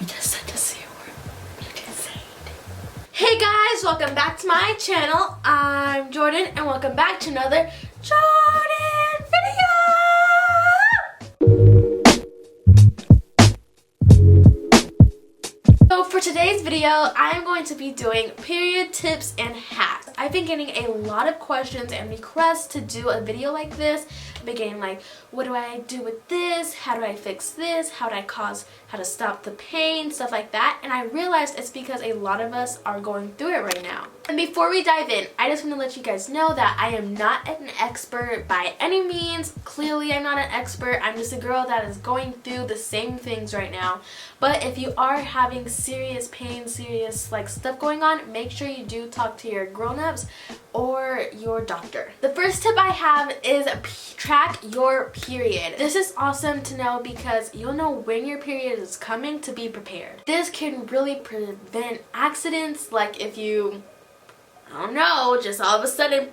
We just said the C word. You can say it. Hey guys, welcome back to my channel. I'm Jordan and welcome back to another Jordyn video. So for today's video, I am going to be doing period tips and hacks. I've been getting a lot of questions and requests to do a video like this. I've been getting like, what do I do with this? How do I fix this? How to stop the pain? Stuff like that. And I realized it's because a lot of us are going through it right now. And before we dive in, I just want to let you guys know that I am not an expert by any means. Clearly, I'm not an expert. I'm just a girl that is going through the same things right now. But if you are having serious pain, serious like stuff going on, make sure you do talk to your grown-ups or your doctor. The first tip I have is track your period. This is awesome to know because you'll know when your period is coming to be prepared. This can really prevent accidents, like if you, I don't know, just all of a sudden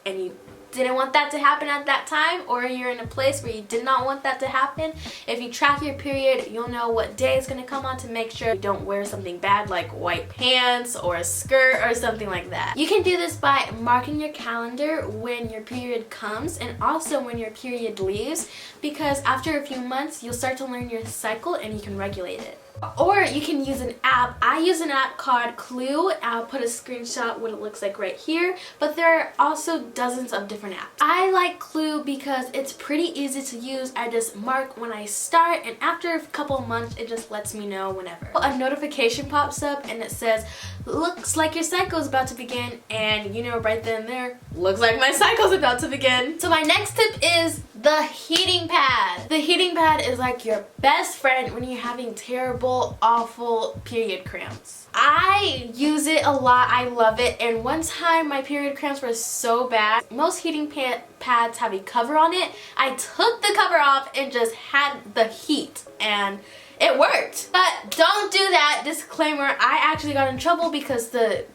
and you didn't want that to happen at that time, or you're in a place where you did not want that to happen. If you track your period, you'll know what day it's going to come on to make sure you don't wear something bad like white pants or a skirt or something like that. You can do this by marking your calendar when your period comes and also when your period leaves, because after a few months you'll start to learn your cycle and you can regulate it. Or you can use an app. I use an app called Clue. I'll put a screenshot what it looks like right here, but there are also dozens of different apps. I like Clue because it's pretty easy to use. I just mark when I start, and after a couple of months it just lets me know whenever. A notification pops up and it says, looks like your cycle is about to begin, and you know right then and there, looks like my cycle's about to begin. So my next tip is the heating pad. The heating pad is like your best friend when you're having terrible, awful period cramps. I use it a lot. I love it. And one time my period cramps were so bad. Most heating pads have a cover on it. I took the cover off and just had the heat, and it worked. But don't do that. Disclaimer, I actually got in trouble because the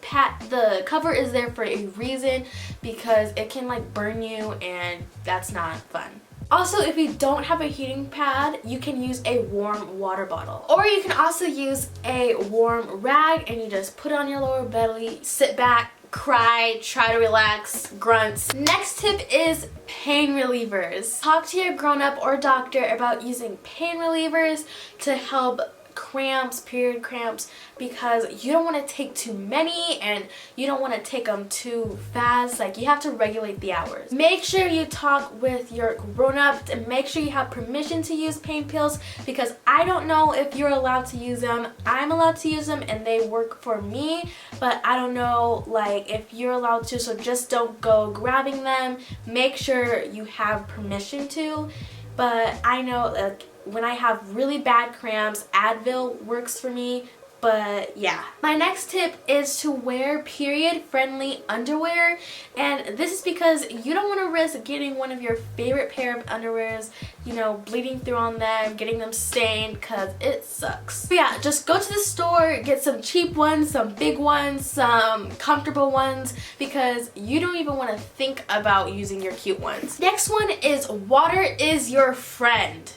cover is there for a reason, because it can like burn you and that's not fun. Also, if you don't have a heating pad, you can use a warm water bottle. Or you can also use a warm rag and you just put it on your lower belly, sit back, cry, try to relax, grunts. Next tip is pain relievers. Talk to your grown-up or doctor about using pain relievers to help cramps, period cramps, because you don't want to take too many and you don't want to take them too fast. Like, you have to regulate the hours. Make sure you talk with your grown-up and make sure you have permission to use pain pills, because I don't know if you're allowed to use them. I'm allowed to use them and they work for me, but I don't know like if you're allowed to, so just don't go grabbing them. Make sure you have permission to. But I know like when I have really bad cramps, Advil works for me. But yeah. My next tip is to wear period-friendly underwear, and this is because you don't want to risk getting one of your favorite pair of underwears, you know, bleeding through on them, getting them stained, because it sucks. But yeah, just go to the store, get some cheap ones, some big ones, some comfortable ones, because you don't even want to think about using your cute ones. Next one is water is your friend.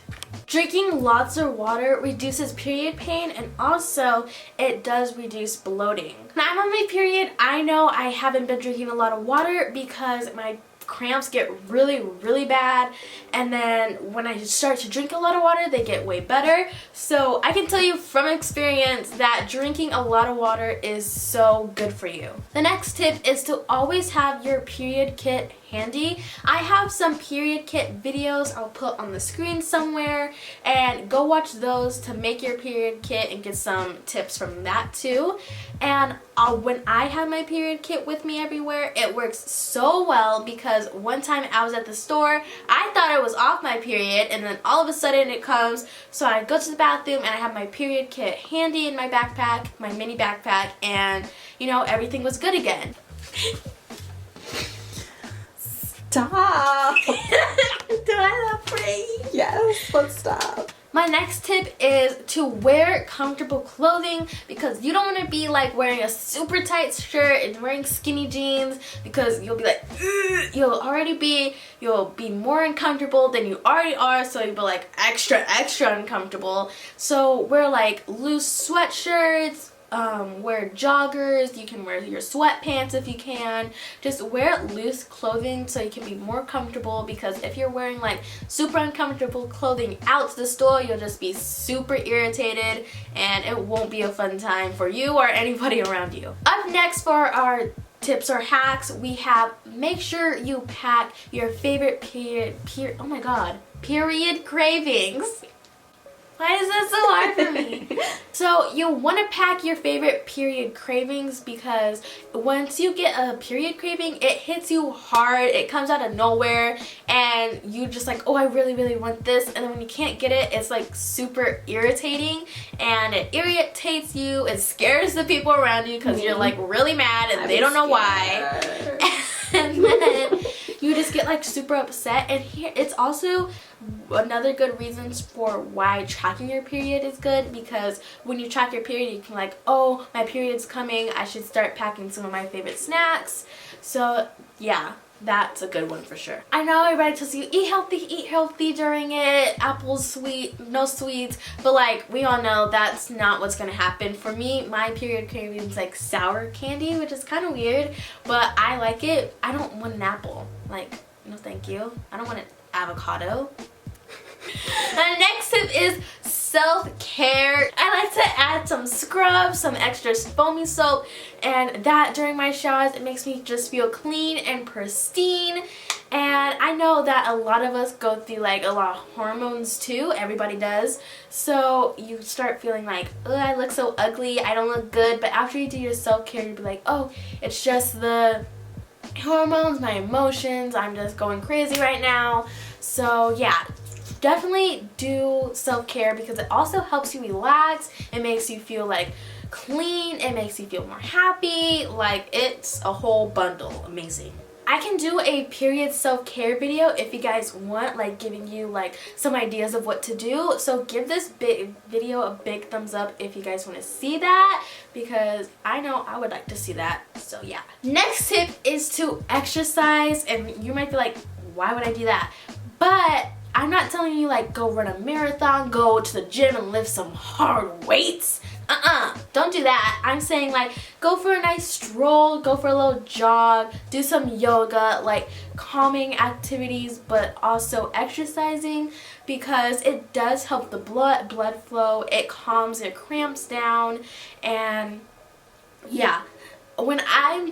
Drinking lots of water reduces period pain, and also it does reduce bloating. When I'm on my period, I know I haven't been drinking a lot of water because my cramps get really, really bad, and then when I start to drink a lot of water, they get way better. So I can tell you from experience that drinking a lot of water is so good for you. The next tip is to always have your period kit handy. I have some period kit videos I'll put on the screen somewhere, and go watch those to make your period kit and get some tips from that too. And when I have my period kit with me everywhere, it works so well, because one time I was at the store, I thought I was off my period, and then all of a sudden it comes, so I go to the bathroom and I have my period kit handy in my backpack, my mini backpack, and you know, everything was good again. Stop! Do I look pretty? Yes, let's stop. My next tip is to wear comfortable clothing, because you don't want to be like wearing a super tight shirt and wearing skinny jeans, because you'll be like, ugh. You'll be more uncomfortable than you already are, so you'll be like extra uncomfortable. So wear like loose sweatshirts, wear joggers, you can wear your sweatpants if you can. Just wear loose clothing so you can be more comfortable, because if you're wearing like super uncomfortable clothing out to the store, you'll just be super irritated and it won't be a fun time for you or anybody around you. Up next for our tips or hacks, we have make sure you pack your favorite period cravings. Why is that so hard for me? So you want to pack your favorite period cravings, because once you get a period craving, it hits you hard. It comes out of nowhere and you just like, oh, I really want this. And then when you can't get it, it's like super irritating and it irritates you. It scares the people around you because you're like really mad and they don't know why. And then you just get like super upset. And here, it's also another good reasons for why tracking your period is good, because when you track your period, you can like, oh, my period's coming, I should start packing some of my favorite snacks. So yeah, that's a good one for sure. I know everybody tells you eat healthy during it, apples sweet, no sweets, but like we all know that's not what's gonna happen. For me, my period cravings like sour candy, which is kind of weird, but I like it. I don't want an apple, like, no thank you. I don't want an avocado. The next tip is self-care. I like to add some scrub, some extra foamy soap, and that during my showers, it makes me just feel clean and pristine. And I know that a lot of us go through like a lot of hormones too. Everybody does. So you start feeling like, oh, I look so ugly, I don't look good. But after you do your self-care, you'll be like, oh, it's just the hormones, my emotions, I'm just going crazy right now. So yeah, definitely do self-care, because it also helps you relax. It makes you feel like clean. It makes you feel more happy. Like, it's a whole bundle. Amazing. I can do a period self-care video if you guys want, like giving you like some ideas of what to do. So give this video a big thumbs up if you guys want to see that, because I know I would like to see that. So yeah. Next tip is to exercise, and you might be like, why would I do that? But I'm not telling you like go run a marathon, go to the gym and lift some hard weights. Don't do that. I'm saying like go for a nice stroll, go for a little jog, do some yoga, like calming activities, but also exercising, because it does help the blood flow. It calms your cramps down. And yeah, when I'm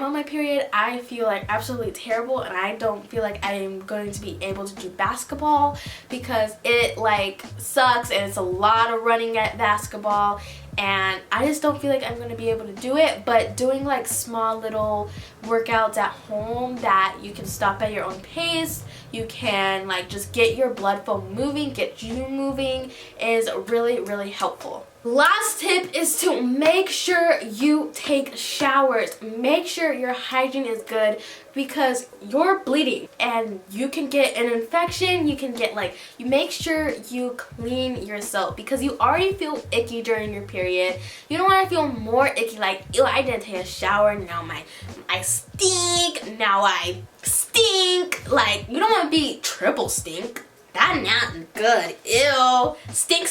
on my period, I feel like absolutely terrible, and I don't feel like I am going to be able to do basketball, because it like sucks and it's a lot of running at basketball, and I just don't feel like I'm going to be able to do it. But doing like small little workouts at home that you can stop at your own pace, you can like just get your blood flow moving, get you moving, is really helpful. Last tip is to make sure you take showers. Make sure your hygiene is good, because you're bleeding and you can get an infection. You can get like, you make sure you clean yourself, because you already feel icky during your period. You don't want to feel more icky, like, ew, I didn't take a shower, now I stink, now I stink. Like, you don't want to be triple stink. That's not good. Ew. Stink.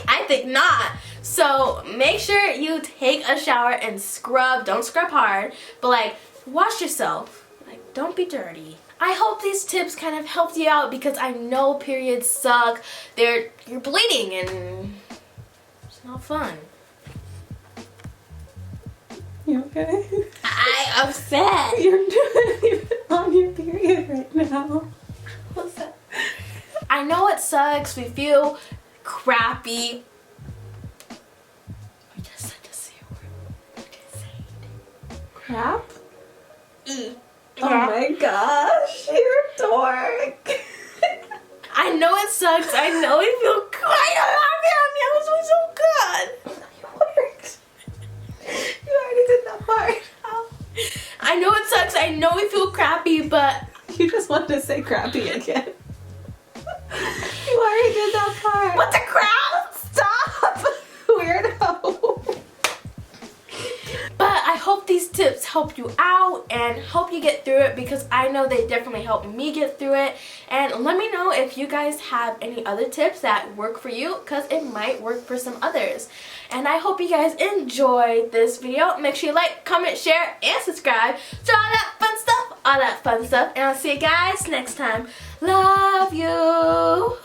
I think not. So make sure you take a shower and scrub. Don't scrub hard, but like wash yourself. Like, don't be dirty. I hope these tips kind of helped you out, because I know periods suck. You're bleeding and it's not fun. You okay? I'm upset. You're on your period right now. What's that? I know it sucks. We feel crappy. We just said the C word. We just said it. Crap? Yeah. Oh my gosh, you're a dork. I know it sucks. I know we feel quite happy. That was so good. You worked. You already did that part. I know it sucks. I know we feel crappy, but you just wanted to say crappy again. You already did that part. What the crap? Stop! Weirdo. But I hope these tips help you out and help you get through it, because I know they definitely helped me get through it. And let me know if you guys have any other tips that work for you, because it might work for some others. And I hope you guys enjoyed this video. Make sure you like, comment, share, and subscribe to all that fun stuff. And I'll see you guys next time. Love you.